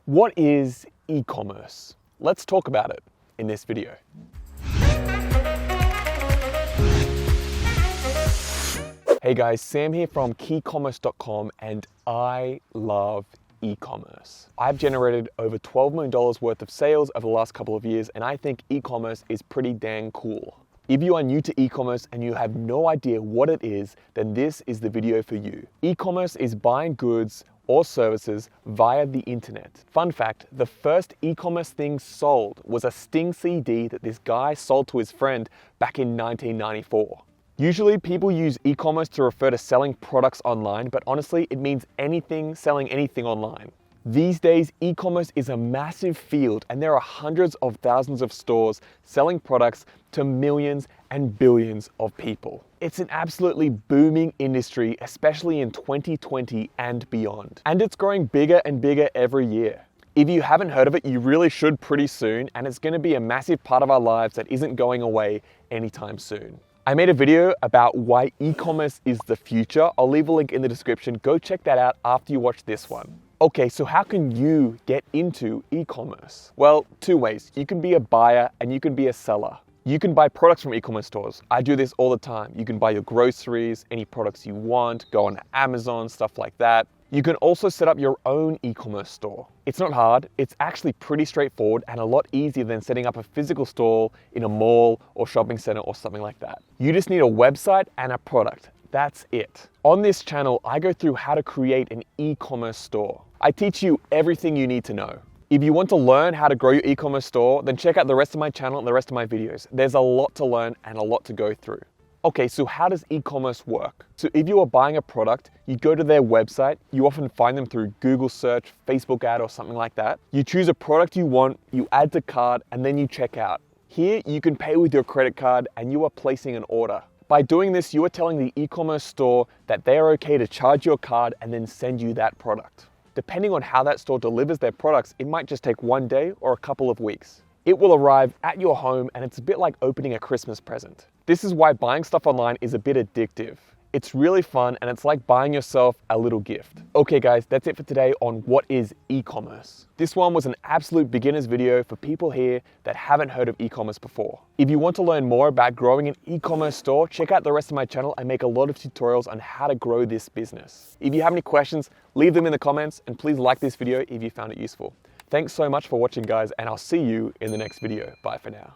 What is e-commerce? Let's talk about it in this video. Hey guys, Sam here from Ecommerce.com, and I love e-commerce. I've generated over $12 million worth of sales over the last couple of years, and I think e-commerce is pretty dang cool. If you are new to e-commerce and you have no idea what it is, then this is the video for you. E-commerce is buying goods or services via the internet. Fun fact, the first e-commerce thing sold was a Sting CD that this guy sold to his friend back in 1994. Usually people use e-commerce to refer to selling products online, but honestly, it means anything selling anything online. These days, e-commerce is a massive field and there are hundreds of thousands of stores selling products to millions and billions of people. It's an absolutely booming industry, especially in 2020 and beyond. And it's growing bigger and bigger every year. If you haven't heard of it, you really should pretty soon, and it's going to be a massive part of our lives that isn't going away anytime soon. I made a video about why e-commerce is the future. I'll leave a link in the description. Go check that out after you watch this one. Okay, so how can you get into e-commerce? Well, two ways. You can be a buyer and you can be a seller. You can buy products from e-commerce stores. I do this all the time. You can buy your groceries, any products you want, go on Amazon, stuff like that. You can also set up your own e-commerce store. It's not hard, it's actually pretty straightforward and a lot easier than setting up a physical store in a mall or shopping center or something like that. You just need a website and a product. That's it. On this channel, I go through how to create an e-commerce store. I teach you everything you need to know. If you want to learn how to grow your e-commerce store, then check out the rest of my channel and the rest of my videos. There's a lot to learn and a lot to go through. Okay, so how does e-commerce work? So if you are buying a product, you go to their website, you often find them through Google search, Facebook ad, or something like that. You choose a product you want, you add to cart, and then you check out. Here, you can pay with your credit card and you are placing an order. By doing this, you are telling the e-commerce store that they are okay to charge your card and then send you that product. Depending on how that store delivers their products, it might just take one day or a couple of weeks. It will arrive at your home and it's a bit like opening a Christmas present. This is why buying stuff online is a bit addictive. It's really fun and it's like buying yourself a little gift. Okay guys, that's it for today on what is e-commerce. This one was an absolute beginner's video for people here that haven't heard of e-commerce before. If you want to learn more about growing an e-commerce store, check out the rest of my channel. I make a lot of tutorials on how to grow this business. If you have any questions, leave them in the comments and please like this video if you found it useful. Thanks so much for watching guys, and I'll see you in the next video. Bye for now.